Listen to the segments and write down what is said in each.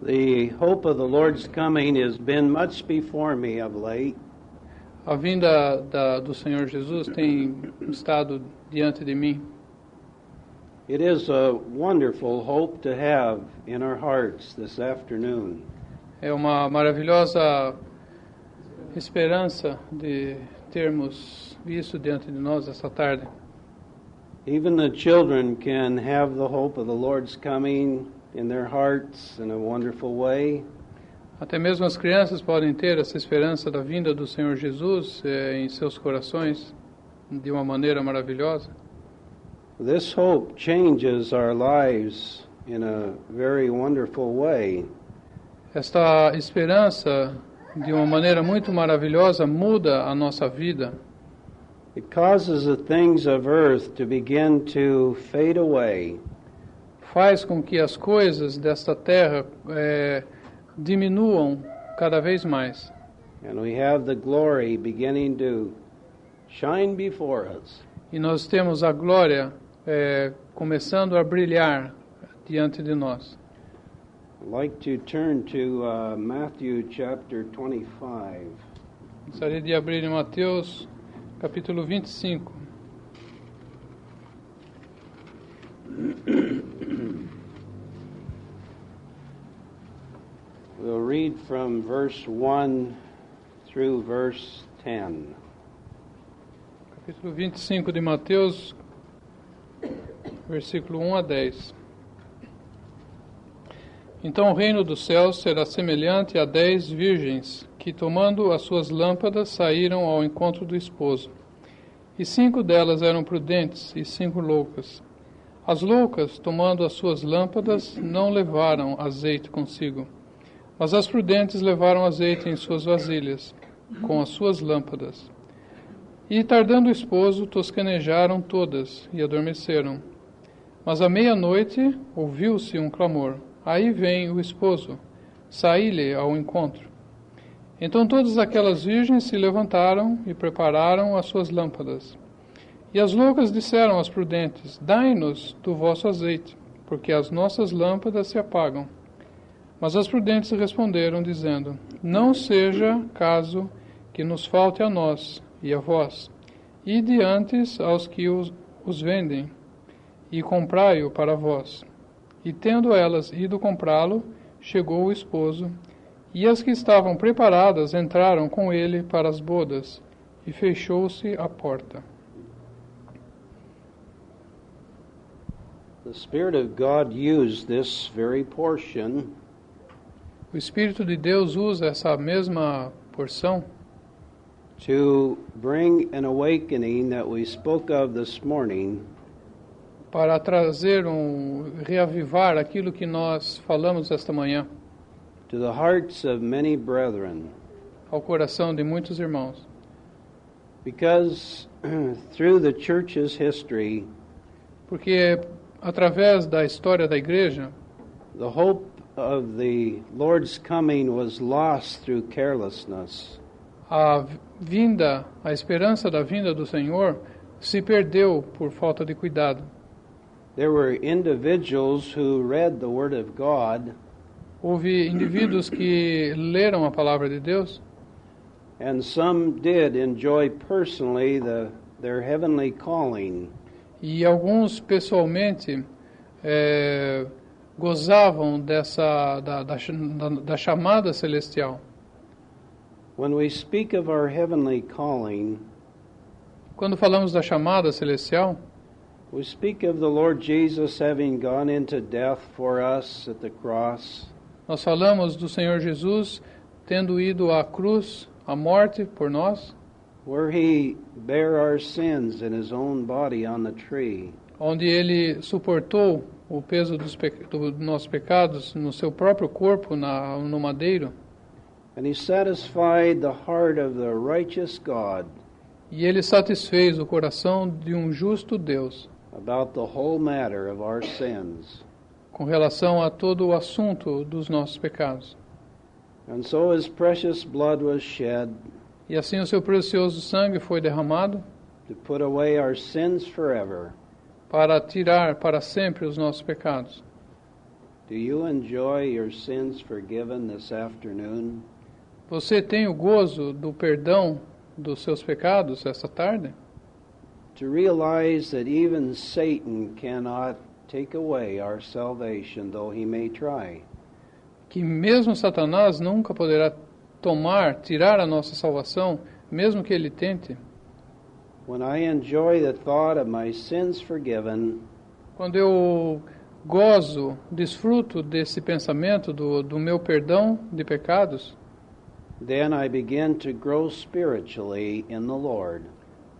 The hope of the Lord's coming has been much before me of late. A vinda do Senhor Jesus tem estado diante de mim. It is a wonderful hope to have in our hearts this afternoon. É uma maravilhosa esperança de termos isso diante de nós esta tarde. Even the children can have the hope of the Lord's coming in their hearts in a wonderful way. Até mesmo as crianças podem ter essa esperança da vinda do Senhor Jesus em seus corações de uma maneira maravilhosa. This hope changes our lives in a very wonderful way. Esta esperança, de uma maneira muito maravilhosa, muda a nossa vida. It causes the things of earth to begin to fade away. Faz com que as coisas desta terra diminuam cada vez mais. And we have the glory beginning to shine before us. E nós temos a glória começando a brilhar diante de nós. I'd like to turn to Matthew chapter 25. Gostaria de abrir em Mateus, capítulo 25. We'll read from verse 1 through verse 10. Capítulo 25 de Mateus, versículo 1 a 10. Então o reino dos céus será semelhante a 10 virgens, que tomando as suas lâmpadas saíram ao encontro do esposo. E 5 delas eram prudentes e 5 loucas. As loucas, tomando as suas lâmpadas, não levaram azeite consigo, mas as prudentes levaram azeite em suas vasilhas, com as suas lâmpadas. E, tardando o esposo, tosquenejaram todas e adormeceram. Mas à meia-noite ouviu-se um clamor: aí vem o esposo, saí-lhe ao encontro. Então todas aquelas virgens se levantaram e prepararam as suas lâmpadas. E as loucas disseram às prudentes: dai-nos do vosso azeite, porque as nossas lâmpadas se apagam. Mas as prudentes responderam, dizendo: não seja caso que nos falte a nós e a vós. Ide antes aos que os vendem, e comprai-o para vós. E tendo elas ido comprá-lo, chegou o esposo, e as que estavam preparadas entraram com ele para as bodas, e fechou-se a porta. The Spirit of God used this very portion O Espírito de Deus usa essa mesma porção to bring an awakening that we spoke of this morning para trazer reavivar aquilo que nós falamos esta manhã to the hearts of many brethren. ao coração de muitos irmãos. Because through the church's history, Porque através da história da igreja, the hope of the Lord's coming was lost through carelessness. a esperança da vinda do Senhor se perdeu por falta de cuidado. There were individuals who read the Word of God, Houve indivíduos que leram a palavra de Deus, and some did enjoy personally their heavenly calling. e alguns pessoalmente gozavam da chamada celestial. When we speak of our heavenly calling, Quando falamos da chamada celestial, we speak of the Lord Jesus having gone into death for us at the cross, nós falamos do Senhor Jesus tendo ido à cruz, à morte por nós, where He bare our sins in His own body on the tree. onde Ele suportou o peso dos nossos pecados no seu próprio corpo no madeiro, And He satisfied the heart of the righteous God e Ele satisfez o coração de um justo Deus about the whole matter of our sins. com relação a todo o assunto dos nossos pecados. And so His precious blood was shed E assim o seu precioso sangue foi derramado to put away our sins forever. para tirar para sempre os nossos pecados. Do you enjoy your sins forgiven this afternoon? Você tem o gozo do perdão dos seus pecados esta tarde? To realize that even Satan cannot take away our salvation, though he may try. Que mesmo Satanás nunca poderá tirar a nossa salvação, mesmo que ele tente. When I enjoy the thought of my sins forgiven, Quando eu desfruto desse pensamento do meu perdão de pecados, then I begin to grow spiritually in the Lord.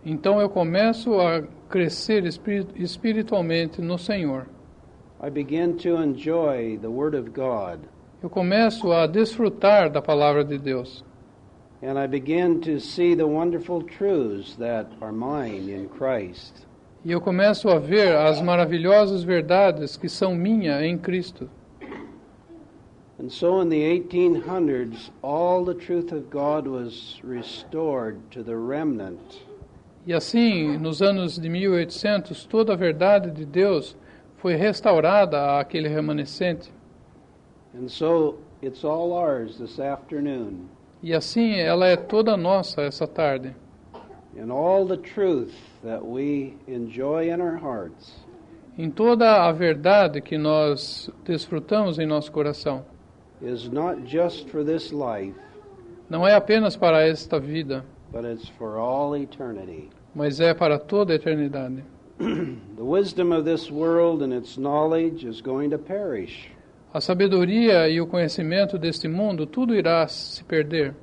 então eu começo a crescer espiritualmente no Senhor. I begin to enjoy the Word of God. Eu começo a desfrutar da palavra de Deus. And I begin to see the wonderful truths that are mine in Christ. E eu começo a ver as maravilhosas verdades que são minhas em Cristo. And so in the 1800s, all the truth of God was restored to the remnant. E assim, nos anos de 1800, toda a verdade de Deus foi restaurada àquele remanescente. And so it's all ours this afternoon. E assim ela é toda nossa essa tarde. And all the truth that we enjoy in our hearts Em toda a verdade que nós desfrutamos em nosso coração. is not just for this life, Não é apenas para esta vida, but it's for all eternity. mas é para toda a eternidade. The wisdom of this world and its knowledge is going to perish. A sabedoria e o conhecimento deste mundo, tudo irá se perder.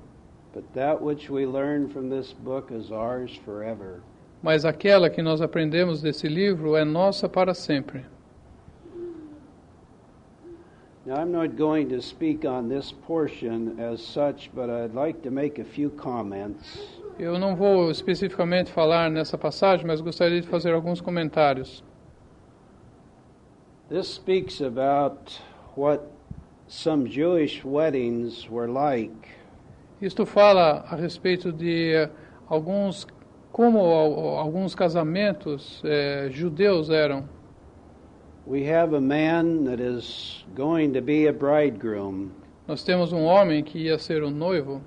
But that which we learn from this book is ours forever. Mas aquela que nós aprendemos desse livro é nossa para sempre. Now, I'm not going to speak on this portion as such, but I'd like to make a few comments. Eu não vou especificamente falar nessa passagem, mas gostaria de fazer alguns comentários. This speaks about what some Jewish weddings were like. Isto fala a respeito de alguns casamentos judeus eram. We have a man that is going to be a bridegroom, Nós temos um homem que ia ser um noivo,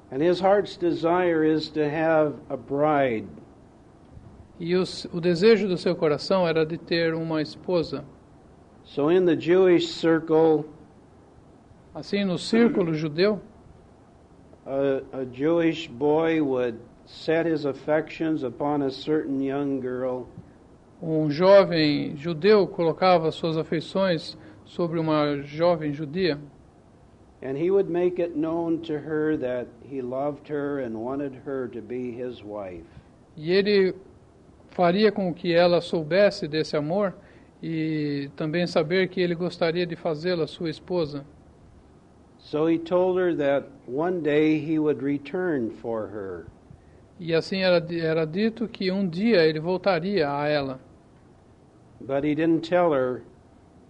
and his heart's desire is to have a bride. e o desejo do seu coração era de ter uma esposa. So in the Jewish circle, Assim, no círculo judeu, a Jewish boy would set his affections upon a certain young girl, um jovem judeu colocava suas afeições sobre uma jovem judia, and he would make it known to her that he loved her and wanted her to be his wife. e ele faria com que ela soubesse desse amor e também saber que ele gostaria de fazê-la sua esposa. So he told her that one day he would return for her. E assim era dito que um dia ele voltaria a ela, But he didn't tell her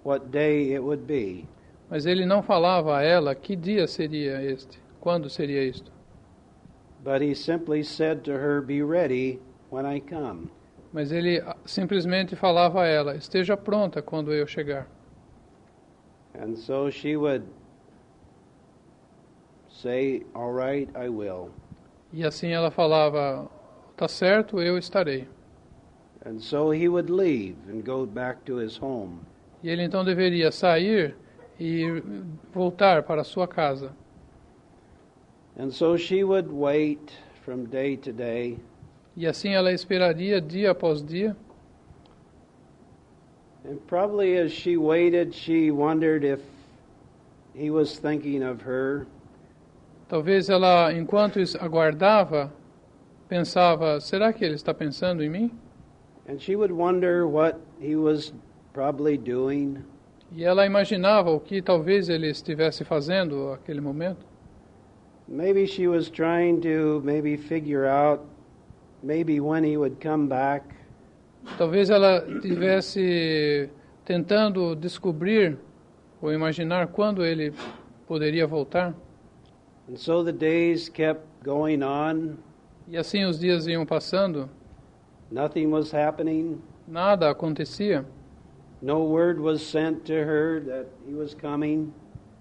what day it would be. mas ele não falava a ela que dia seria este, quando seria isto. But he simply said to her, "Be ready when I come." Mas ele simplesmente falava a ela, esteja pronta quando eu chegar. And so she would say, "All right, I will." E assim ela falava, tá certo, eu estarei. And so he would leave and go back to his home. E ele então deveria sair e voltar para sua casa. And so she would wait from day to day. E assim ela esperaria dia após dia. And probably as she waited, she wondered if he was thinking of her. Talvez ela, enquanto aguardava, pensava, será que ele está pensando em mim? And she would wonder what he was probably doing. E ela imaginava o que talvez ele estivesse fazendo naquele momento. Maybe she was trying to figure out maybe when he would come back. Talvez ela estivesse tentando descobrir ou imaginar quando ele poderia voltar. And so the days kept going on. E assim os dias iam passando, Nothing was happening. nada acontecia. No word was sent to her that he was coming.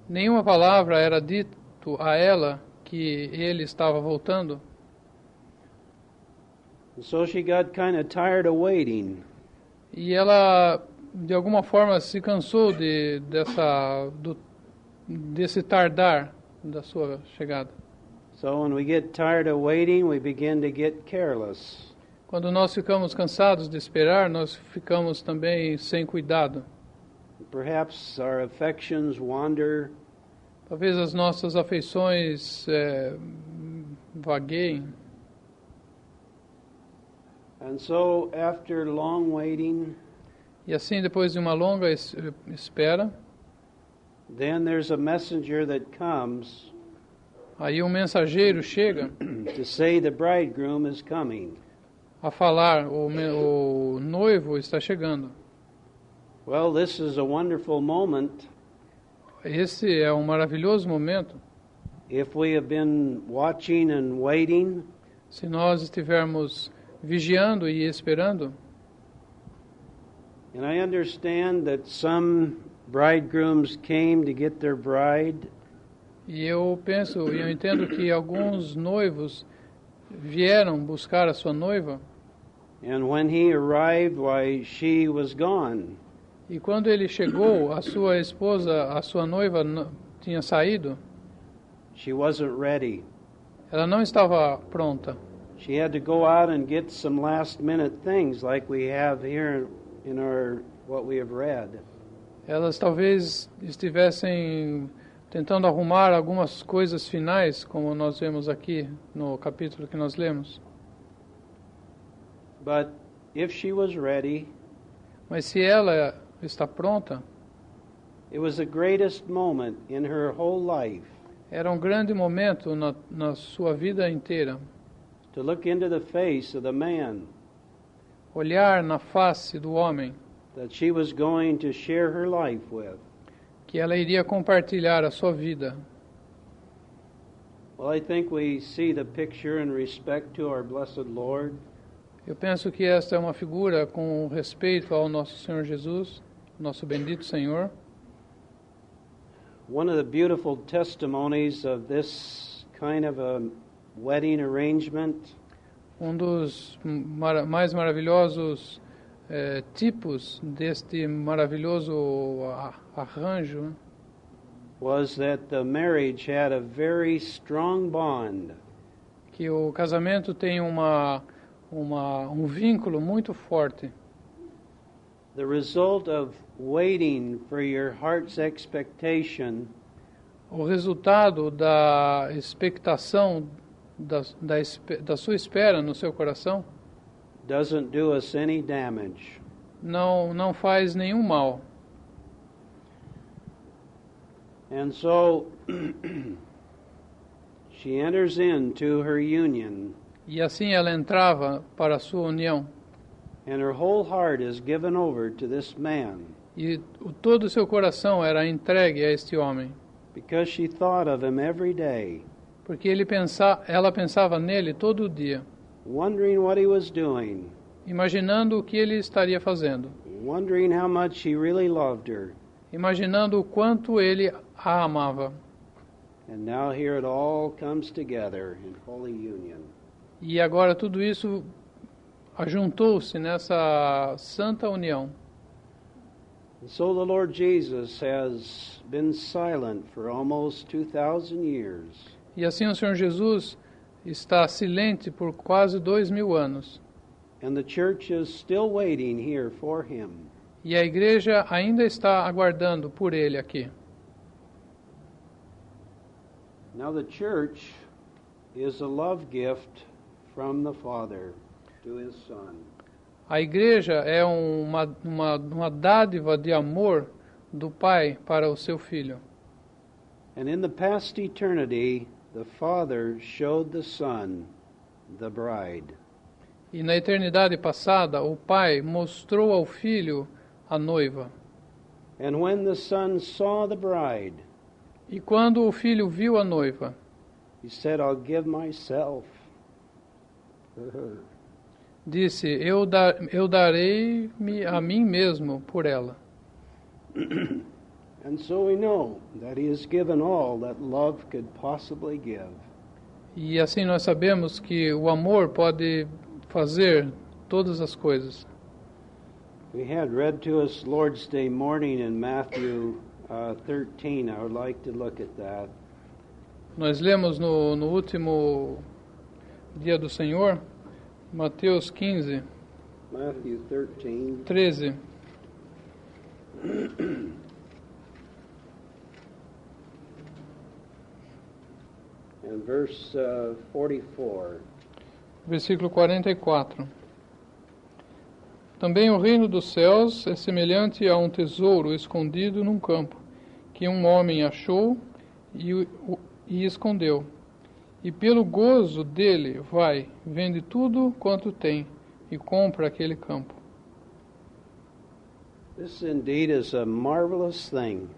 Nenhuma palavra era dito a ela que ele estava voltando. And so she got kind of tired of waiting. E ela, de alguma forma, se cansou desse tardar da sua chegada. So when we get tired of waiting, we begin to get careless. Quando nós ficamos cansados de esperar, nós ficamos também sem cuidado. Perhaps our affections wander. Talvez as nossas afeições vagueiem. And so after long waiting, E assim, depois de uma longa espera, then there's a messenger that comes aí um mensageiro chega to say the bridegroom is coming. a falar, o noivo está chegando. Well, this is a wonderful moment Esse é um maravilhoso momento. if we have been watching and waiting. Se nós estivermos vigiando e esperando. And I understand that some bridegrooms came to get their bride, E eu entendo que alguns noivos vieram buscar a sua noiva. and when he arrived, why, she was gone. E quando ele chegou, a sua esposa, a sua noiva tinha saído. She wasn't ready. Ela não estava pronta. She had to go out and get some last-minute things like we have here in our what we have read. Elas talvez estivessem tentando arrumar algumas coisas finais, como nós vemos aqui no capítulo que nós lemos. But if she was ready, Mas se ela está pronta, it was the greatest moment in her whole life era um grande momento na sua vida inteira. to look into the face of the man Olhar na face do homem that she was going to share her life with. que ela iria compartilhar a sua vida. Well, I think we see the picture in respect to our blessed Lord. Eu penso que esta é uma figura com respeito ao nosso Senhor Jesus, nosso bendito Senhor. One of the beautiful testimonies of this kind of a wedding arrangement Dos mais maravilhosos tipos deste maravilhoso arranjo, né, was that the marriage had a very strong bond. que o casamento tem um vínculo muito forte. The result of waiting for your heart's expectation O resultado da expectação, da sua espera no seu coração, doesn't do us any damage. não faz nenhum mal. And so she enters into her union, E assim ela entrava para a sua união. and her whole heart is given over to this man E todo o seu coração era entregue a este homem. because she thought of him every day, Porque ela pensava nele todo dia, wondering what he was doing, imaginando o que ele estaria fazendo, wondering how much he really loved her. imaginando o quanto ele a amava. And now here it all comes together in holy union. E agora tudo isso ajuntou-se nessa santa união. And so the Lord Jesus has been silent for almost 2,000 years. E assim o Senhor Jesus está silente por quase 2000 anos. And the church is still waiting here for him. E a igreja ainda está aguardando por ele aqui. Now the church is a love gift from the Father to his Son. A igreja é uma dádiva de amor do Pai para o seu Filho. And in the past eternity, the Father showed the Son the bride. E na eternidade passada, o Pai mostrou ao Filho a noiva. And when the Son saw the bride, E quando o Filho viu a noiva, he said, I'll give myself for her. disse, eu darei-me a mim mesmo por ela. And so we know that he has given all that love could possibly give. E assim nós sabemos que o amor pode fazer todas as coisas. We had read to us Lord's Day morning in Matthew 13. I would like to look at that. Nós lemos no último dia do Senhor, Mateus 15, Matthew 13. 13. And verse 44. Versículo 44. Também o reino dos céus é semelhante a um tesouro escondido num campo, que um homem achou e escondeu. E pelo gozo dele vai, vende tudo quanto tem e compra aquele campo. This indeed is a marvelous thing.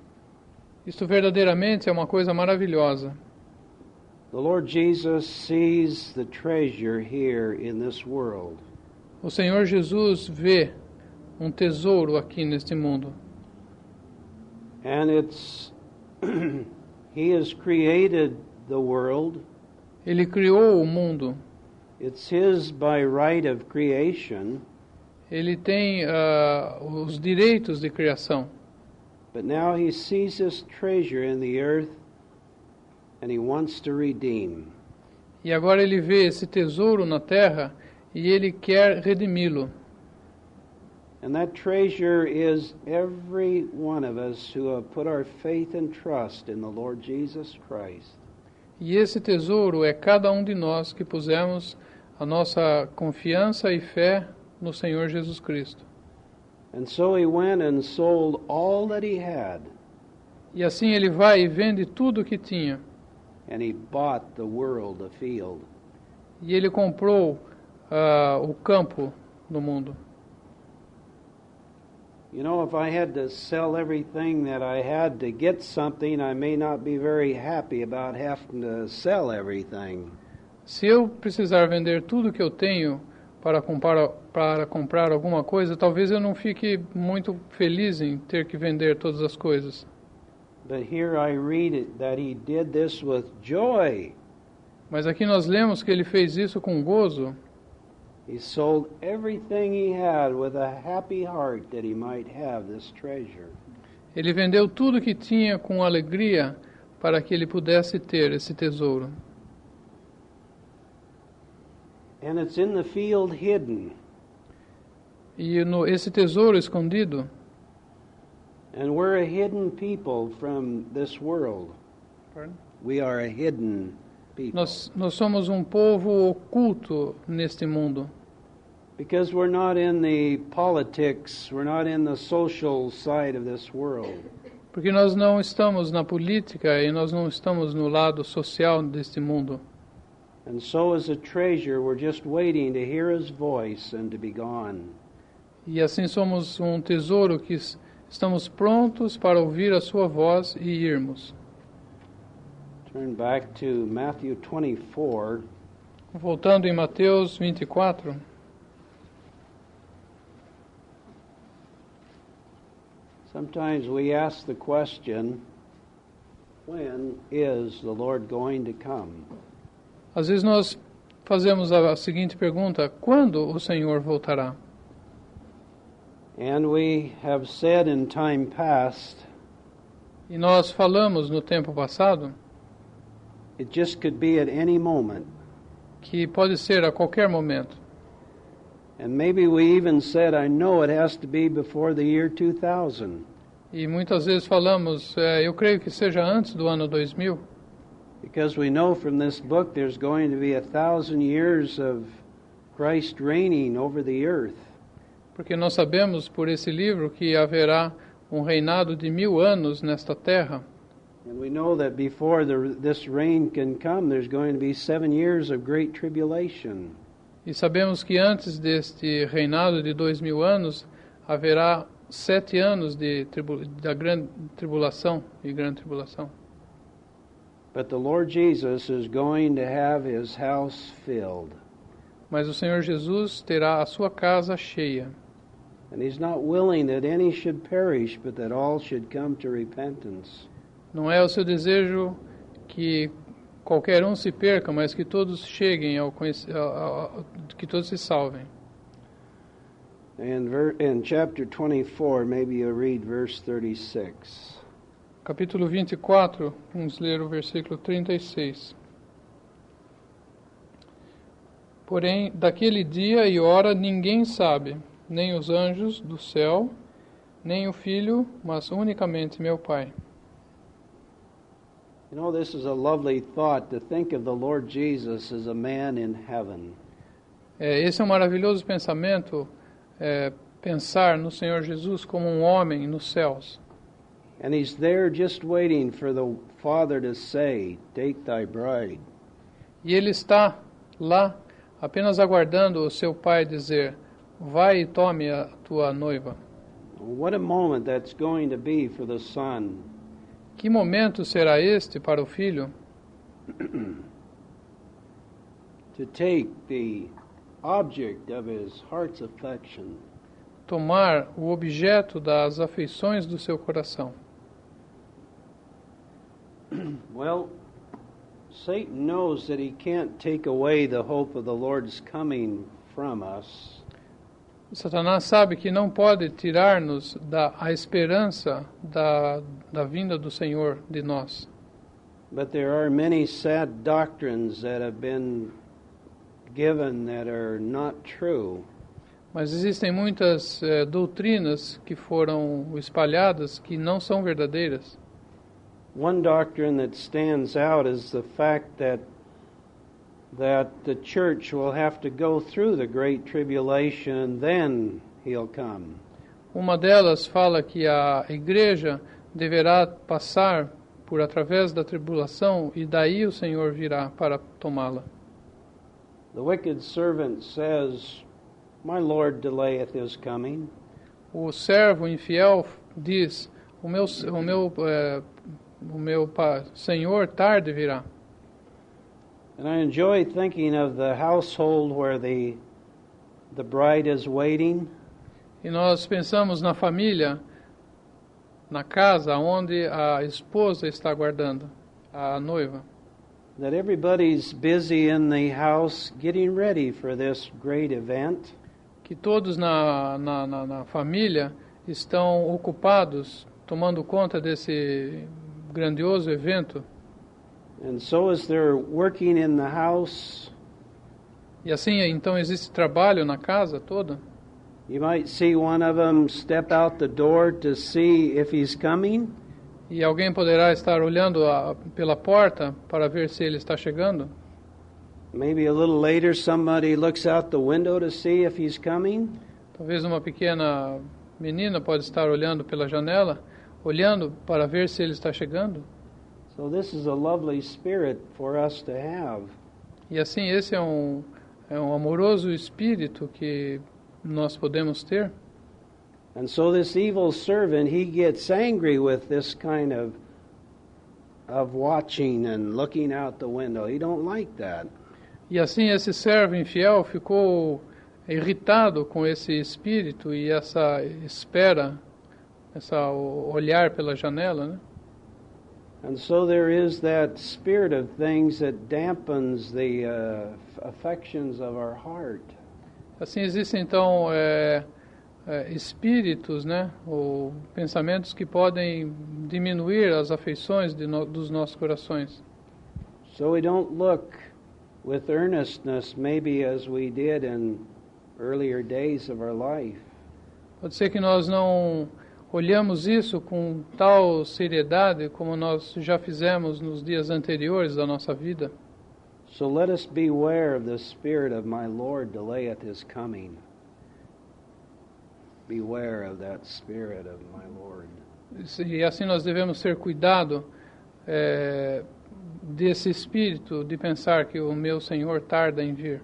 Isto verdadeiramente é uma coisa maravilhosa. The Lord Jesus sees the treasure here in this world. O Senhor Jesus vê um tesouro aqui neste mundo. And He has created the world. Ele criou o mundo. It's His by right of creation. Ele tem os direitos de criação. But now He sees this treasure in the earth and He wants to redeem. E agora ele vê esse tesouro na terra e ele quer redimi-lo. And that treasure is every one of us who have put our faith and trust in the Lord Jesus Christ. E esse tesouro é cada um de nós que pusemos a nossa confiança e fé no Senhor Jesus Cristo. And so he went and sold all that he had. E assim ele vai e vende tudo o que tinha. And he bought the world a field. E ele comprou o campo no mundo. You know, if I had to sell everything that I had to get something, I may not be very happy about having to sell everything. Se eu precisar vender tudo que eu tenho para comprar alguma coisa, talvez eu não fique muito feliz em ter que vender todas as coisas. But here I read it that he did this with joy. Mas aqui nós lemos que ele fez isso com gozo. He sold everything he had with a happy heart that he might have this treasure. Ele vendeu tudo que tinha com alegria para que ele pudesse ter esse tesouro. And it's in the field hidden. E esse tesouro escondido. And we're a hidden people from this world. Pardon? We are a hidden people. Nós somos um povo oculto neste mundo. Because we're not in the politics, we're not in the social side of this world. Porque nós não estamos na política e nós não estamos no lado social deste mundo. And so as a treasure, we're just waiting to hear his voice and to be gone. E assim somos um tesouro que estamos prontos para ouvir a sua voz e irmos. Turn back to Matthew 24. Voltando em Mateus 24. Sometimes we ask the question, when is the Lord going to come? Às vezes nós fazemos a seguinte pergunta: quando o Senhor voltará? And we have said in time past, E nós falamos no tempo passado it just could be at any moment. que pode ser a qualquer momento. And maybe we even said, I know it has to be before the year 2000. E muitas vezes falamos, eu creio que seja antes do ano 2000. Because we know from this book there's going to be 1,000 years of Christ reigning over the earth. Porque nós sabemos por esse livro que haverá um reinado de 1000 anos nesta terra. And we know that before this reign can come, there's going to be 7 years of great tribulation. E sabemos que antes deste reinado de 2000 anos, haverá 7 anos da grande tribulação e grande tribulação. But the Lord Jesus is going to have his house filled. Mas o Senhor Jesus terá a sua casa cheia. And he's not willing that any should perish, but that all should come to repentance. Não é o seu desejo que qualquer um se perca, mas que todos cheguem que todos se salvem. And in chapter 24, maybe you'll read verse 36. Capítulo 24, vamos ler o versículo 36. Porém, daquele dia e hora ninguém sabe, nem os anjos do céu, nem o Filho, mas unicamente meu Pai. You know, this is a lovely thought, to think of the Lord Jesus as a man in heaven. Esse é um maravilhoso pensamento, pensar no Senhor Jesus como um homem nos céus. And he's there just waiting for the Father to say, "Take thy bride." E ele está lá apenas aguardando o seu Pai dizer, vai e tome a tua noiva. What a moment that's going to be for the Son. Que momento será este para o Filho? To take the object of his heart's affection. Tomar o objeto das afeições do seu coração. Well, Satan knows that he can't take away the hope of the Lord's coming from us. Satanás sabe que não pode tirar-nos a esperança da vinda do Senhor de nós. But there are many sad doctrines that have been given that are not true. Mas existem muitas doutrinas que foram espalhadas que não são verdadeiras. One doctrine that stands out is the fact that the church will have to go through the great tribulation and then he'll come. Uma delas fala que a igreja deverá passar através da tribulação e daí o Senhor virá para tomá-la. The wicked servant says, "My Lord delayeth his coming." O servo infiel diz, o meu Senhor tarde virá. And I enjoy thinking of the household where the bride is waiting. E nós pensamos na família, na casa onde a esposa está aguardando a noiva. That everybody's busy in the house getting ready for this great event. Que todos na família estão ocupados tomando conta desse grandioso evento. And so as they're working in the house, e assim, então, existe trabalho na casa toda. You might see one of them step out the door to see if he's coming. E alguém poderá estar olhando pela porta para ver se ele está chegando. Maybe a little later somebody looks out the window to see if he's coming. Talvez uma pequena menina pode estar olhando pela janela, olhando para ver se ele está chegando. So this is a lovely spirit for us to have. E assim, esse é um amoroso espírito que nós podemos ter. And so this evil servant, he gets angry with this kind of watching and looking out the window. He don't like that. E assim, esse servo infiel ficou irritado com esse espírito e essa espera, essa olhar pela janela, né? And so there is that spirit of things that dampens the affections of our heart. Assim, existem então espíritos, né, ou pensamentos que podem diminuir as afeições dos nossos corações. So we don't look with earnestness maybe as we did in earlier days of our life. Pode ser que nós não olhamos isso com tal seriedade como nós já fizemos nos dias anteriores da nossa vida. So let us beware of the spirit of my Lord delayeth his coming. Beware of that spirit of my Lord. E assim nós devemos ter cuidado desse espírito de pensar que o meu Senhor tarda em vir.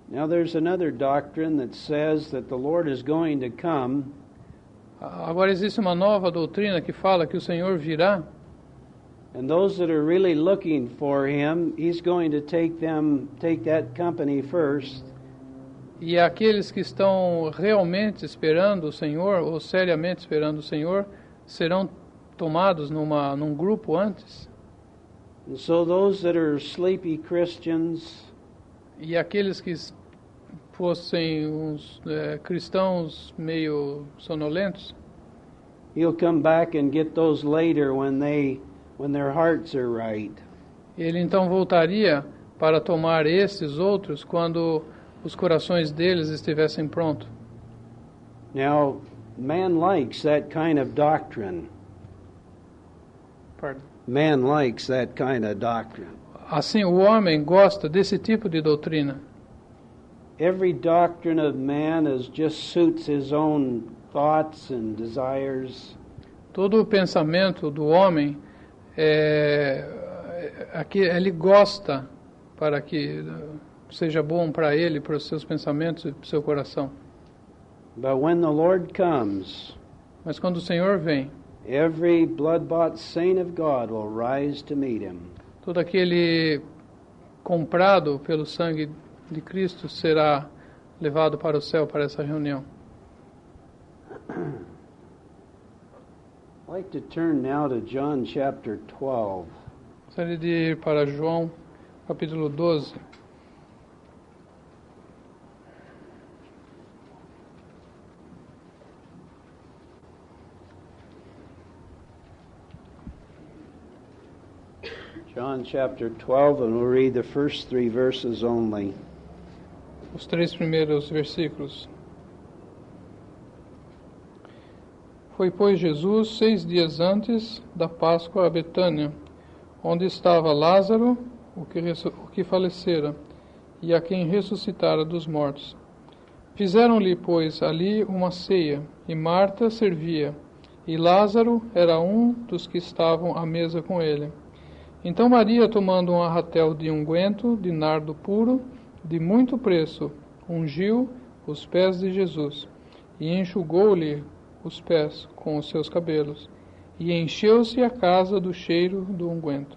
Now there's another doctrine that says that the Lord is going to come. Agora existe uma nova doutrina que fala que o Senhor virá. And those that are really looking for him, he's going to take that company first, E aqueles que estão realmente esperando o Senhor, ou seriamente esperando o Senhor, serão tomados num grupo antes. And so those that are sleepy Christians, E aqueles que fossem uns cristãos meio sonolentos, he'll come back and get those later when their hearts are right. ele então voltaria para tomar esses outros quando os corações deles estivessem prontos. Now, man likes that kind of doctrine. Pardon. Man likes that kind of doctrine. Assim, o homem gosta desse tipo de doutrina. Every doctrine of man just suits his own thoughts and desires. Todo o pensamento do homem ele gosta para que seja bom para ele, para os seus pensamentos e para o seu coração. But when the Lord comes, Mas quando o Senhor vem, every blood-bought saint of God will rise to meet him. todo aquele comprado pelo sangue de Cristo será levado para o céu para essa reunião. I'd like to turn now to John chapter 12. Gostaria de ir para João, capítulo 12. John chapter 12, and we'll read the first 3 verses only. Os 3 primeiros versículos. Foi, pois, Jesus 6 dias antes da Páscoa a Betânia, onde estava Lázaro, o que falecera, e a quem ressuscitara dos mortos. Fizeram-lhe, pois, ali uma ceia, e Marta servia, e Lázaro era um dos que estavam à mesa com ele. Então Maria, tomando um arratel de unguento de nardo puro, de muito preço, ungiu os pés de Jesus, e enxugou-lhe os pés com os seus cabelos, e encheu-se a casa do cheiro do unguento.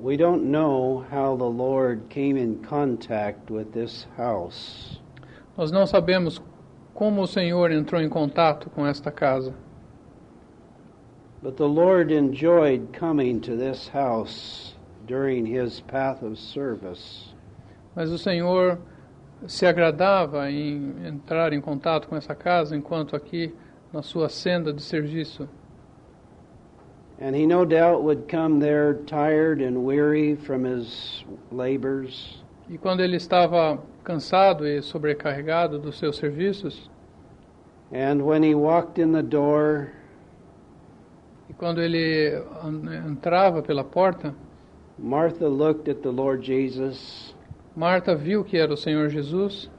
We don't know how the Lord came in contact with this house. Nós não sabemos como o Senhor entrou em contato com esta casa. But the Lord enjoyed coming to this house during his path of service. Mas o Senhor se agradava em entrar em contato com essa casa enquanto aqui na sua senda de serviço. And he no doubt would come there tired and weary from his labors. E quando ele estava cansado e sobrecarregado dos seus serviços, And when he walked in the door, e quando ele entrava pela porta, Martha looked at the Lord Jesus Marta viu que era o Senhor Jesus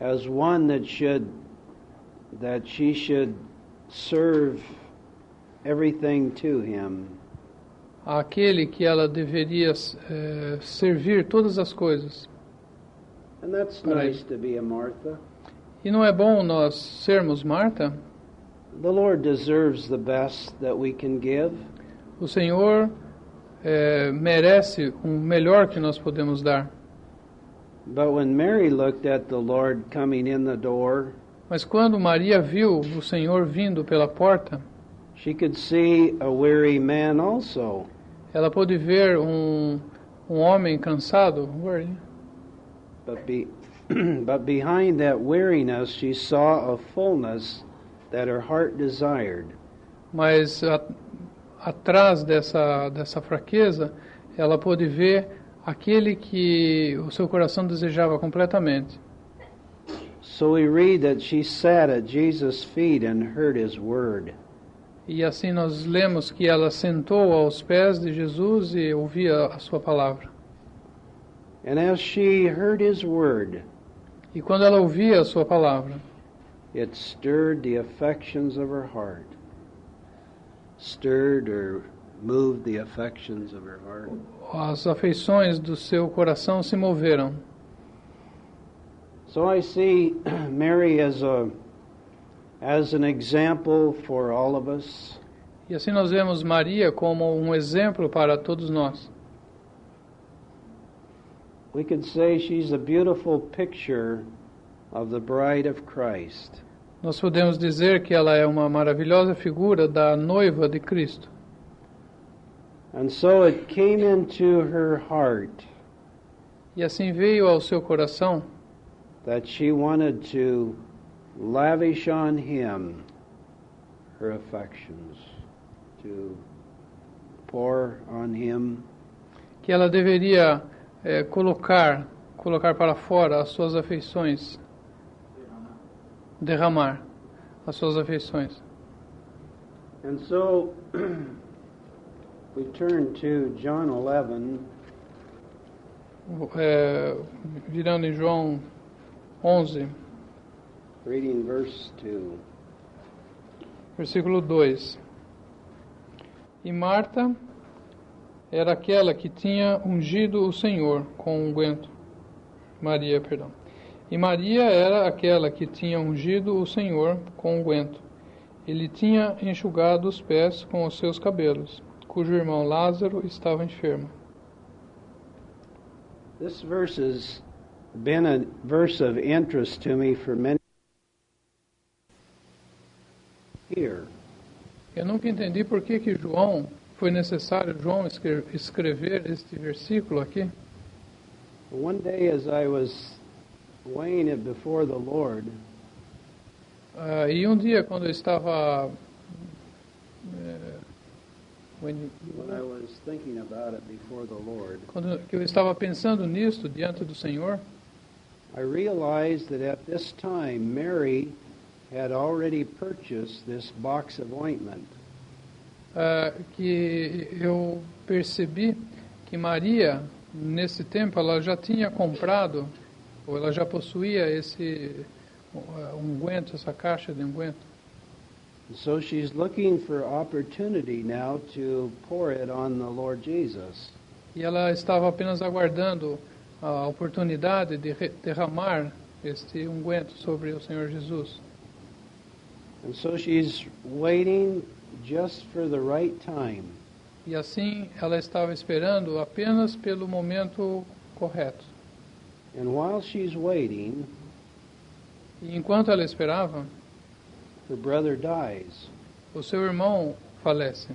as one that she should serve everything to him. aquele que ela deveria servir todas as coisas. And that's Right. nice to be a Martha. E não é bom nós sermos Marta? The Lord deserves the best that we can give. O Senhor merece o melhor que nós podemos dar. But when Mary looked at the Lord coming in the door, Mas quando Maria viu o Senhor vindo pela porta, she could see a weary man also. ela pôde ver um homem cansado. But behind that weariness, she saw a fullness that her heart desired. Mas atrás dessa fraqueza, ela pôde ver aquele que o seu coração desejava completamente. So we read that she sat at Jesus' feet and heard his word. E assim nós lemos que ela sentou aos pés de Jesus e ouvia a sua palavra. And as she heard his word, E quando ela ouvia a sua palavra, it stirred the affections of her heart. Stirred or moved the affections of her heart. as afeições do seu coração se moveram. So I see Mary as an example for all of us. E assim nós vemos Maria como um exemplo para todos nós. we could say she's a beautiful picture of the bride of Christ. Nós podemos dizer que ela é uma maravilhosa figura da noiva de Cristo. And so it came into her heart E assim veio ao seu coração that she wanted to lavish on him her affections, to pour on him que ela deveria colocar para fora as suas afeições, derramar as suas afeições. And so we turn to John 11, Virando em João 11, reading verse 2. versículo 2. E Marta era aquela que tinha ungido o Senhor com unguento. Maria, perdão. E Maria era aquela que tinha ungido o Senhor com unguento. Ele tinha enxugado os pés com os seus cabelos, cujo irmão Lázaro estava enfermo. This verse has been a verse of interest to me for many years. Eu nunca entendi por que foi necessário João escrever este versículo aqui. One day as I was weighing it before the Lord, E um dia, quando eu estava when I was thinking about it before the Lord, quando eu estava pensando nisto diante do Senhor, I realized that at this time Mary had already purchased this box of ointment. que eu percebi que Maria, nesse tempo, ela já tinha comprado, ou ela já possuía esse unguento, essa caixa de unguento. So she's looking for opportunity now to pour it on the Lord Jesus. E ela estava apenas aguardando a oportunidade de derramar este unguento sobre o Senhor Jesus. And so she's waiting just for the right time. E assim ela estava esperando apenas pelo momento correto. And while she's waiting, E enquanto ela esperava, her brother dies. o seu irmão falece.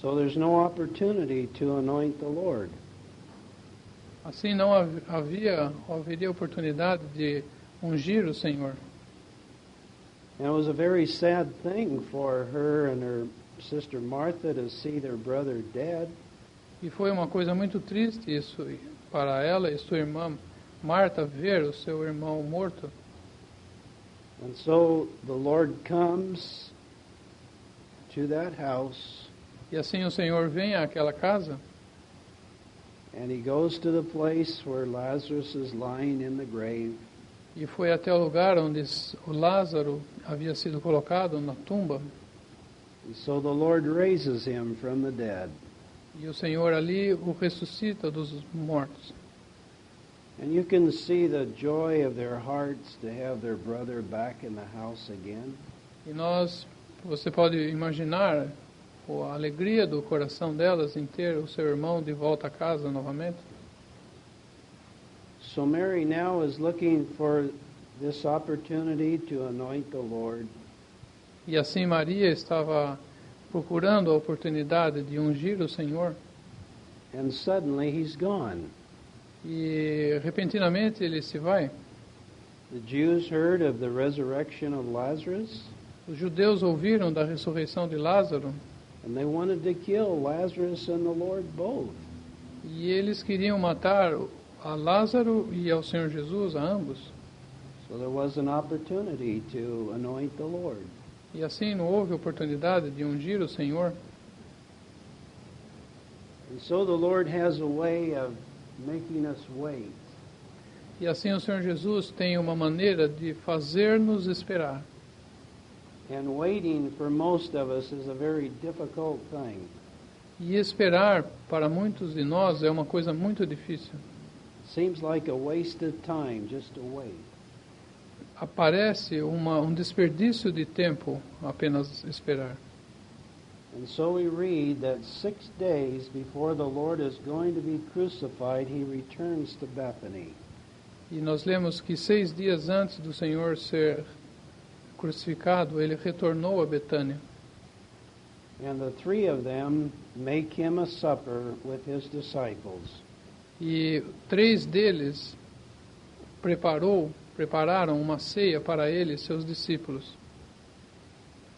So there's no opportunity to anoint the Lord. Assim não haveria oportunidade de ungir o Senhor. And it was a very sad thing for her and her sister Martha to see their brother dead. E foi uma coisa muito triste isso para ela e sua irmã Marta ver o seu irmão morto. And so the Lord comes to that house E assim o Senhor vem àquela casa and he goes to the place where Lazarus is lying in the grave. e foi até o lugar onde o Lázaro havia sido colocado na tumba. And so the Lord raises him from the dead. E o Senhor ali o ressuscita dos mortos. And you can see the joy of their hearts to have their brother back in the house again. E você pode imaginar a alegria do coração delas em ter o seu irmão de volta a casa novamente. So Mary now is looking for this opportunity to anoint the Lord. E assim Maria estava procurando a oportunidade de ungir o Senhor. And suddenly he's gone. E repentinamente ele se vai. The Jews heard of the resurrection of Lazarus, Os judeus ouviram da ressurreição de Lázaro and they wanted to kill Lazarus and the Lord both. e eles queriam matar a Lázaro e ao Senhor Jesus, a ambos. So there was an opportunity to anoint the Lord. E assim não houve oportunidade de ungir o Senhor. And so the Lord has a way of making us wait. E assim o Senhor Jesus tem uma maneira de fazer-nos esperar. And waiting for most of us is a very difficult thing. E esperar para muitos de nós é uma coisa muito difícil. Seems like a wasted time just to wait. Aparece um desperdício de tempo apenas esperar. And so we read that 6 days before the Lord is going to be crucified, he returns to Bethany. E nós lemos que 6 dias antes do Senhor ser crucificado, ele retornou a Betânia. And the three of them make him a supper with his disciples. E 3 deles prepararam uma ceia para ele e seus discípulos.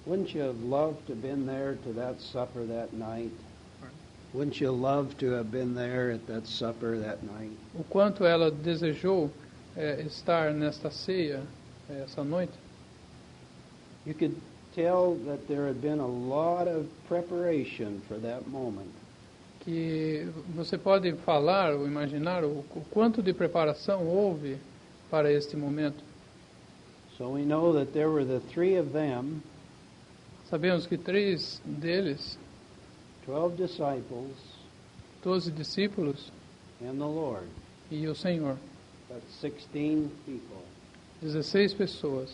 Wouldn't you have loved to have been there to that supper that night? Wouldn't you love to have been there at that supper that night? O quanto ela desejou estar nesta ceia essa noite. You could tell that there had been a lot of preparation for that moment. Que você pode falar ou imaginar o quanto de preparação houve para este momento. So we know that there were the three of them, Sabemos que 3 deles, 12 disciples, 12 discípulos and the Lord. e o Senhor, That's 16 people. 16 pessoas.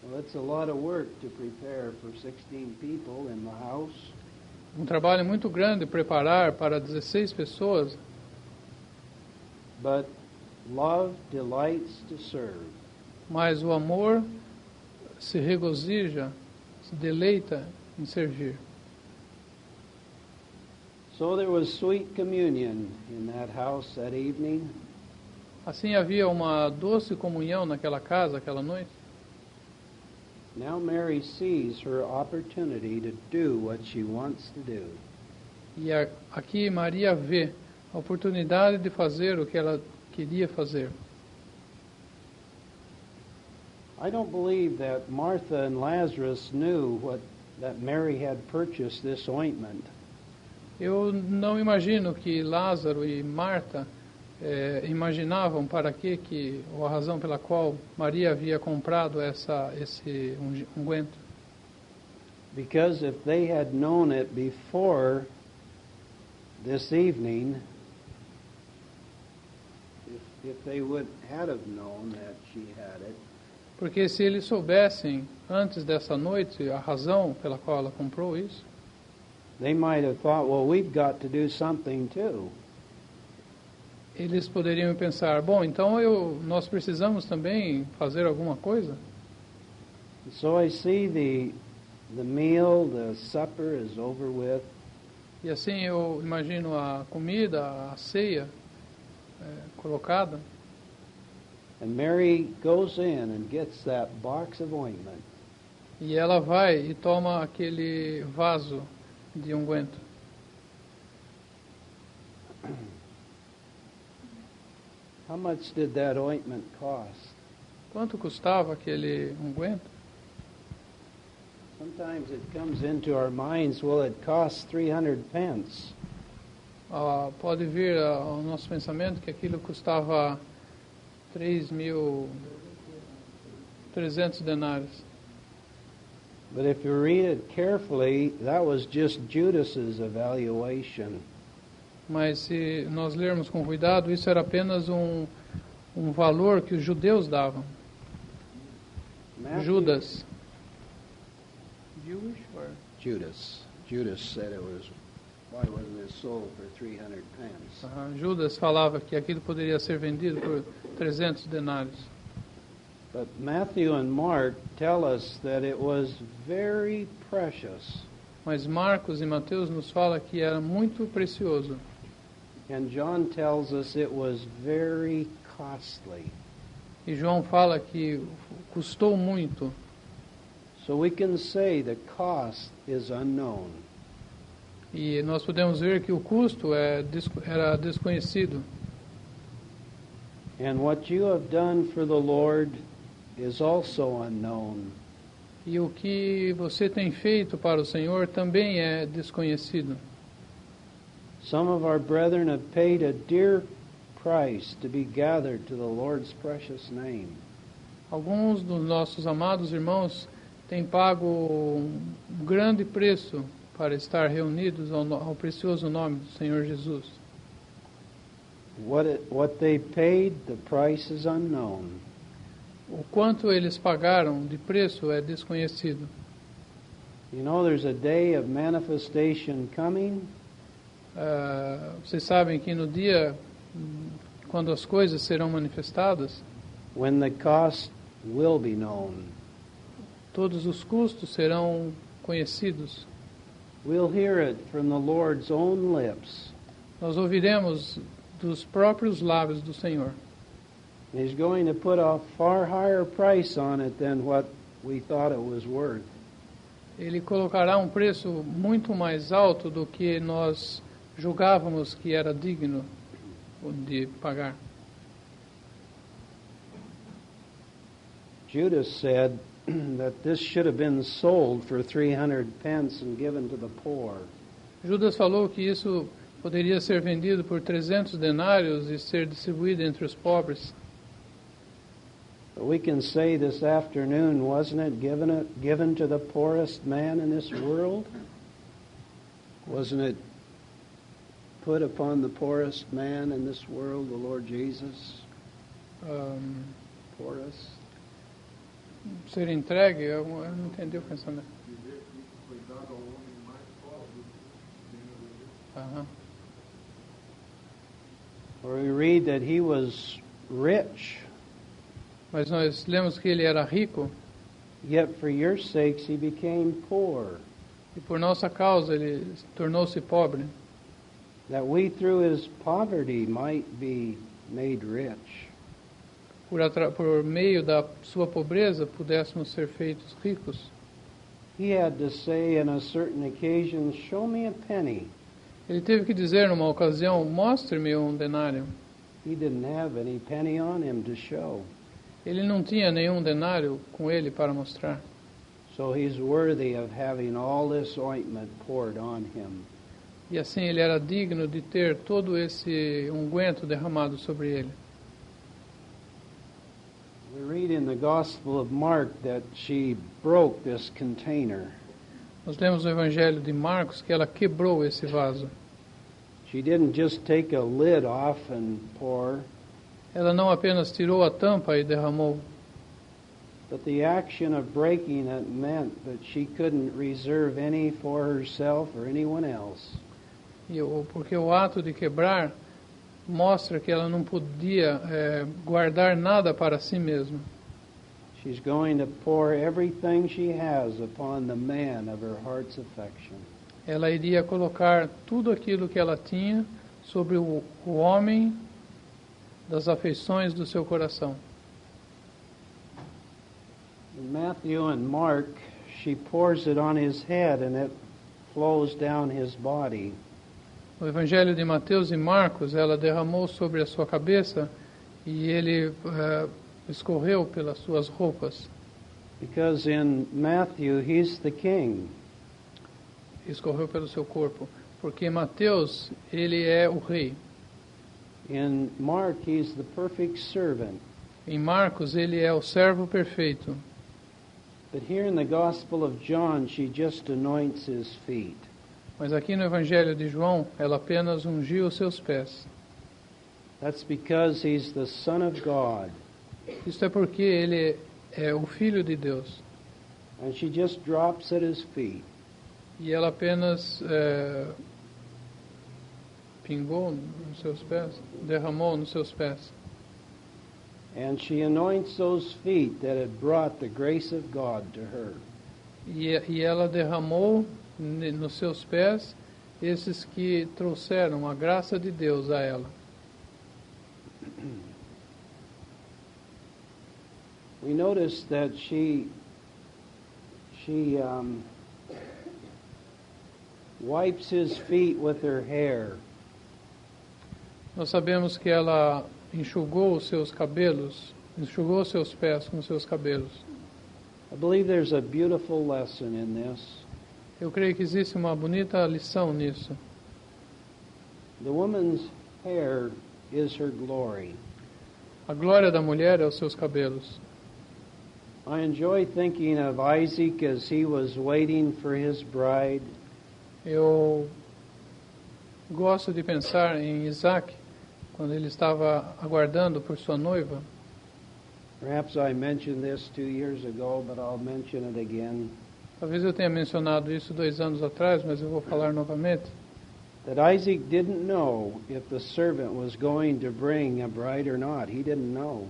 Well, it's a lot of work to prepare for 16 people in the house. Um trabalho muito grande preparar para 16 pessoas, But love delights to serve. mas o amor se regozija, se deleita em servir. So there was sweet communion in that house that evening. Assim havia uma doce comunhão naquela casa, aquela noite. Now Mary sees her opportunity to do what she wants to do. E aqui Maria vê a oportunidade de fazer o que ela queria fazer. I don't believe that Martha and Lazarus knew that Mary had purchased this ointment. Eu não imagino que Lázaro e Marta imaginavam para que ou a razão pela qual Maria havia comprado esse unguento. Because if they had known it before this evening, if they would have known that she had it, Porque se eles soubessem antes dessa noite a razão pela qual ela comprou isso, they might have thought, well, we've got to do something too. eles poderiam pensar, bom, então nós precisamos também fazer alguma coisa. So I see the meal, the supper is over with. E assim eu imagino a comida, a ceia colocada. And Mary goes in and gets that box of ointment. E ela vai e toma aquele vaso de unguento. How much did that ointment cost? Quanto custava aquele unguento? Sometimes it comes into our minds, well, it costs 300 pence. Pode vir ao nosso pensamento que aquilo custava 3.300 denários. But if you read it carefully, that was just Judas's evaluation. Mas se nós lermos com cuidado, isso era apenas um valor que os judeus davam. Judas. Jewish or? Judas said it was, why wasn't it sold for 300 pence? Judas falava que aquilo poderia ser vendido por 300 denários. But Matthew and Mark tell us that it was very precious. Mas Marcos e Mateus nos fala que era muito precioso. And John tells us it was very costly. E João fala que custou muito. So we can say the cost is unknown. E nós podemos ver que o custo era desconhecido. And what you have done for the Lord is also unknown. E o que você tem feito para o Senhor também é desconhecido. Some of our brethren have paid a dear price to be gathered to the Lord's precious name. Alguns dos nossos amados irmãos têm pago um grande preço para estar reunidos ao precioso nome do Senhor Jesus. What they paid, the price is unknown. O quanto eles pagaram de preço é desconhecido. You know, there's a day of manifestation coming. Vocês sabem que no dia, quando as coisas serão manifestadas, When the cost will be known. todos os custos serão conhecidos. We'll hear it from the Lord's own lips. Nós ouviremos dos próprios lábios do Senhor. He's going to put a far higher price on it than what we thought it was worth. Ele colocará um preço muito mais alto do que nós julgávamos que era digno de pagar. Judas said that this should have been sold for 300 pence and given to the poor. Judas falou que isso poderia ser vendido por 300 denários e ser distribuído entre os pobres. But we can say this afternoon, wasn't it given to the poorest man in this world? Wasn't it put upon the poorest man in this world, the Lord Jesus? Poorest. Ser entregue, eu não entendi o pensamento. Or we read that he was rich, Mas nós lemos que ele era rico yet for your sakes he became poor, e por nossa causa ele tornou-se pobre, that we through his poverty might be made rich. por meio da sua pobreza pudéssemos ser feitos ricos. He had to say on a certain occasion, "Show me a penny." Ele teve que dizer numa ocasião, mostre-me um denário. He didn't have any penny on him to show. Ele não tinha nenhum denário com ele para mostrar. So he's worthy of having all this ointment poured on him. E assim ele era digno de ter todo esse unguento derramado sobre ele. We read in the Gospel of Mark that she broke this container. Nós lemos no Evangelho de Marcos que ela quebrou esse vaso. She didn't just take a lid off and pour, Ela não apenas tirou a tampa e derramou, but the action of breaking it meant that she couldn't reserve any for herself or anyone else. porque o ato de quebrar mostra que ela não podia guardar nada para si mesma. She's going to pour everything she has upon the man of her heart's affection. Ela iria colocar tudo aquilo que ela tinha sobre o homem das afeições do seu coração. In Matthew and Mark, she pours it on his head and it flows down his body. No Evangelho de Mateus e Marcos, ela derramou sobre a sua cabeça e ele escorreu pelas suas roupas. Because in Matthew, he's the king. Escorreu pelo seu corpo. Porque Mateus, ele é o rei. In Mark, he's the perfect servant. Em Marcos, ele é o servo perfeito. But here in the Gospel of John, she just anoints his feet. Mas aqui no Evangelho de João, ela apenas ungiu os seus pés. That's because he's the Son of God. Isso é porque ele é o Filho de Deus. And she just drops at his feet. E ela apenas pingou nos seus pés, derramou nos seus pés. And she anoints those feet that had brought the grace of God to her. E ela derramou nos seus pés esses que trouxeram a graça de Deus a ela. We notice that she wipes his feet with her hair. Nós sabemos que ela enxugou os seus cabelos, enxugou os seus pés com os seus cabelos. I believe there's a beautiful lesson in this. Eu creio que existe uma bonita lição nisso. The woman's hair is her glory. A glória da mulher é os seus cabelos. I enjoy thinking of Isaac as he was waiting for his bride. Eu gosto de pensar em Isaac, quando ele estava aguardando por sua noiva. Perhaps I mentioned this 2 years ago, but I'll mention it again. Talvez eu tenha mencionado isso 2 anos atrás, mas eu vou falar novamente. That Isaac didn't know if the servant was going to bring a bride or not. He didn't know.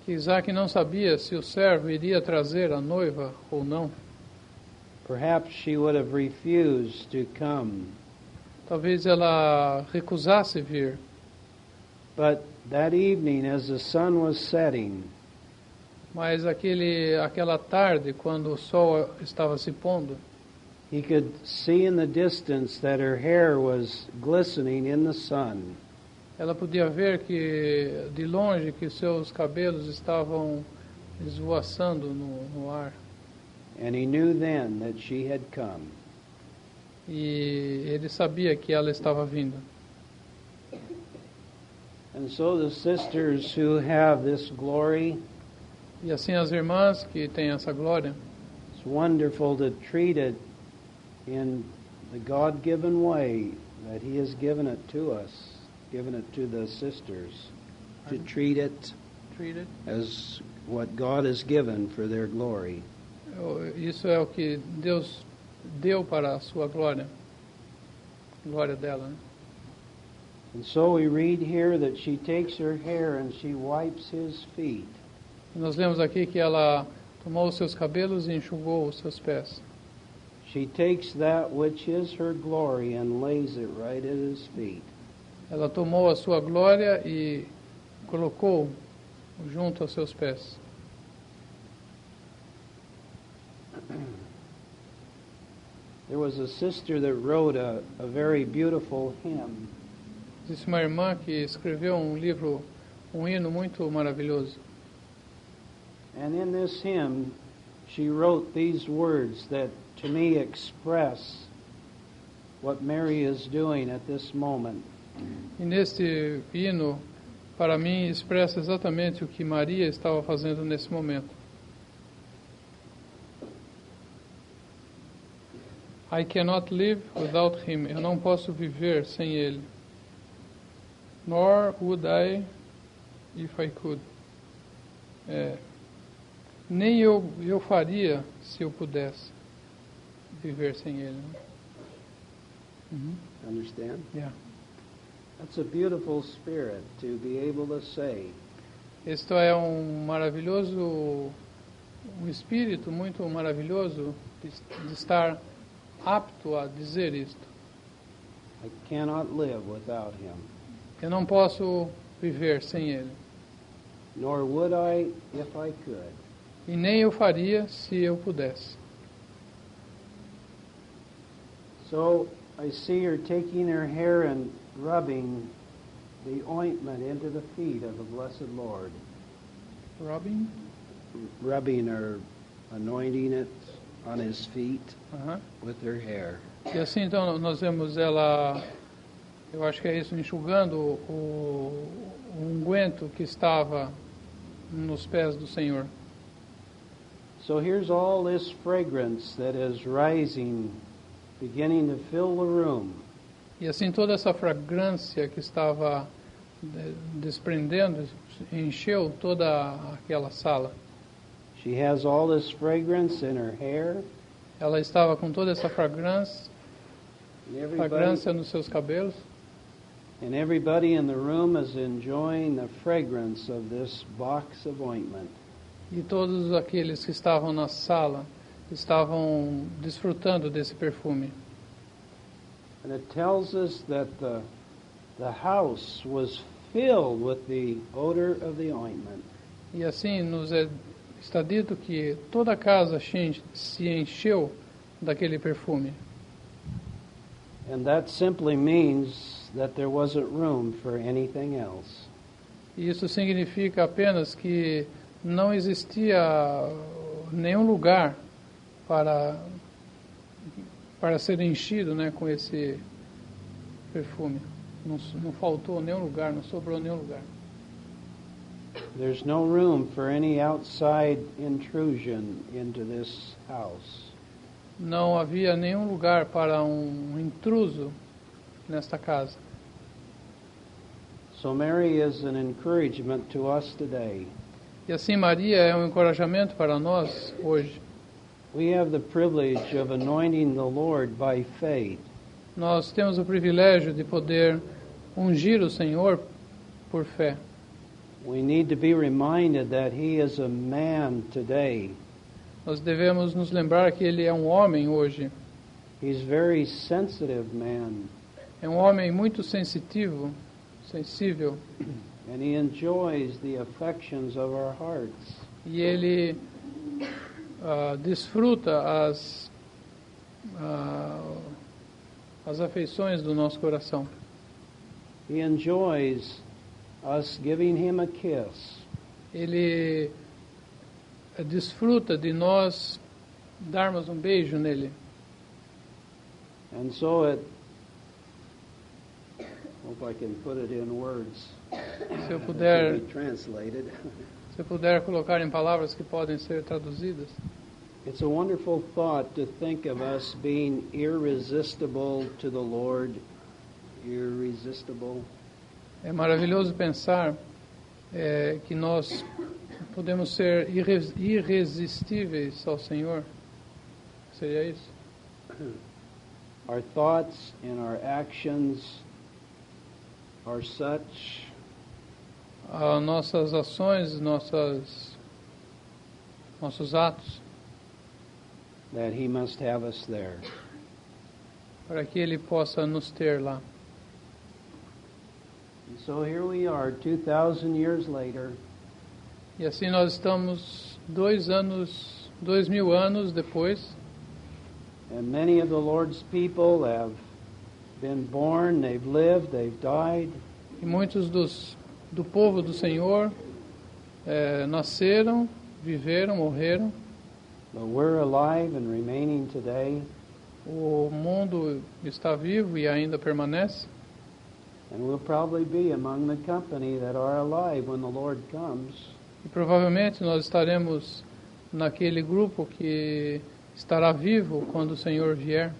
Que Isaac não sabia se o servo iria trazer a noiva ou não. Perhaps she would have refused to come. Talvez ela recusasse vir. But that evening, as the sun was setting, Mas aquela tarde, quando o sol estava se pondo, he could see in the distance that her hair was glistening in the sun. ela podia ver que de longe que seus cabelos estavam esvoaçando no ar. And he knew then that she had come. E ele sabia que ela estava vindo. And so the sisters who have this glory, E assim as irmãs que têm essa glória, it's wonderful to treat it in the God-given way that He has given it to us, given it to the sisters, to treat it treated. as what God has given for their glory. Isso é o que Deus deu para a sua glória. Glória dela, né? And so we read here that she takes her hair and she wipes his feet. E nós lemos aqui que ela tomou os seus cabelos e enxugou os seus pés. She takes that which is her glory and lays it right at his feet. Ela tomou a sua glória e colocou junto aos seus pés. There was a sister that wrote a very beautiful hymn. Existe uma irmã que escreveu um livro, um hino muito maravilhoso. And in this hymn, she wrote these words that to me express what Mary is doing at this moment. E neste hino, para mim, expressa exatamente o que Maria estava fazendo nesse momento. I cannot live without him. Eu não posso viver sem ele. Nor would I if I could. Nem eu faria se eu pudesse viver sem ele. Understand? Yeah. That's a beautiful spirit to be able to say, Isto é um espírito muito maravilhoso de estar apto a dizer isto. I cannot live without him. Eu não posso viver sem ele. Nor would I if I could. E nem eu faria se eu pudesse. So I see her taking her hair and rubbing the ointment into the feet of the blessed Lord. Robin? Rubbing or anointing it on his feet Aham. with her hair. E assim então nós vemos ela, eu acho que é isso, enxugando o unguento que estava nos pés do Senhor. So here's all this fragrance that is rising, beginning to fill the room. E assim toda essa fragrância que estava desprendendo encheu toda aquela sala. She has all this fragrance in her hair. Ela estava com toda essa fragrância And nos seus cabelos. everybody in the room is enjoying the fragrance of this box of ointment. E todos aqueles que estavam na sala estavam desfrutando desse perfume. And it tells us that the house was filled with the odor of the ointment. E assim está dito que toda a casa se encheu daquele perfume. And that simply means that there wasn't room for anything else. E isso significa apenas que não existia nenhum lugar para ser enchido, né, com esse perfume. Não faltou nenhum lugar, não sobrou nenhum lugar. There's no room for any outside intrusion into this house. Não havia nenhum lugar para um intruso nesta casa. So Mary is an encouragement to us today. E assim Maria é um encorajamento para nós hoje. We have the privilege of anointing the Lord by faith. Nós temos o privilégio de poder ungir o Senhor por fé. We need to be reminded that He is a man today. Nós devemos nos lembrar que Ele é um homem hoje. He's a very sensitive man. É um homem muito sensível, And He enjoys the affections of our hearts. e Ele desfruta as afeições do nosso coração. He enjoys us giving Him a kiss. Ele desfruta de nós darmos um beijo nele. And so hope I can put it in words. Se eu puder, To be translated. se eu puder colocar em palavras que podem ser traduzidas. It's a wonderful thought to think of us being irresistible to the Lord. Irresistible. É maravilhoso pensar que nós podemos ser irresistíveis ao Senhor. Seria isso? Our thoughts and our actions are such Nossas ações, nossos atos, that He must have us there. para que Ele possa nos ter lá. And so here we are, 2,000 years later, E assim nós estamos 2.000 anos depois, and many of the Lord's people have been born, they've lived, they've died, e muitos do povo do Senhor nasceram, viveram, morreram. but we're alive and remaining today, O mundo está vivo e ainda permanece. and we'll probably be among the company that are alive when the Lord comes. E provavelmente nós estaremos naquele grupo que estará vivo quando o Senhor vier.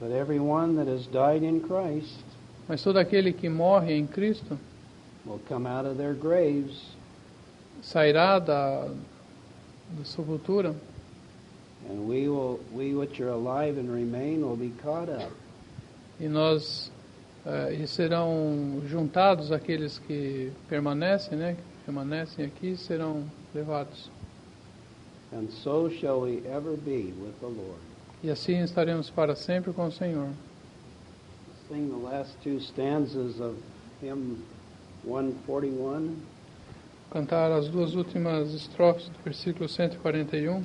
But everyone that has died in Christ Mas todo aquele que morre em Cristo will come out of their graves, sairá da sepultura, and we which are alive and remain will be caught up. e e serão juntados aqueles que permanecem, né? Que permanecem aqui, serão levados. And so shall we ever be with the Lord. E assim estaremos para sempre com o Senhor. Sing the last two stanzas of hymn 141. Cantar as duas últimas estrofes do versículo 141.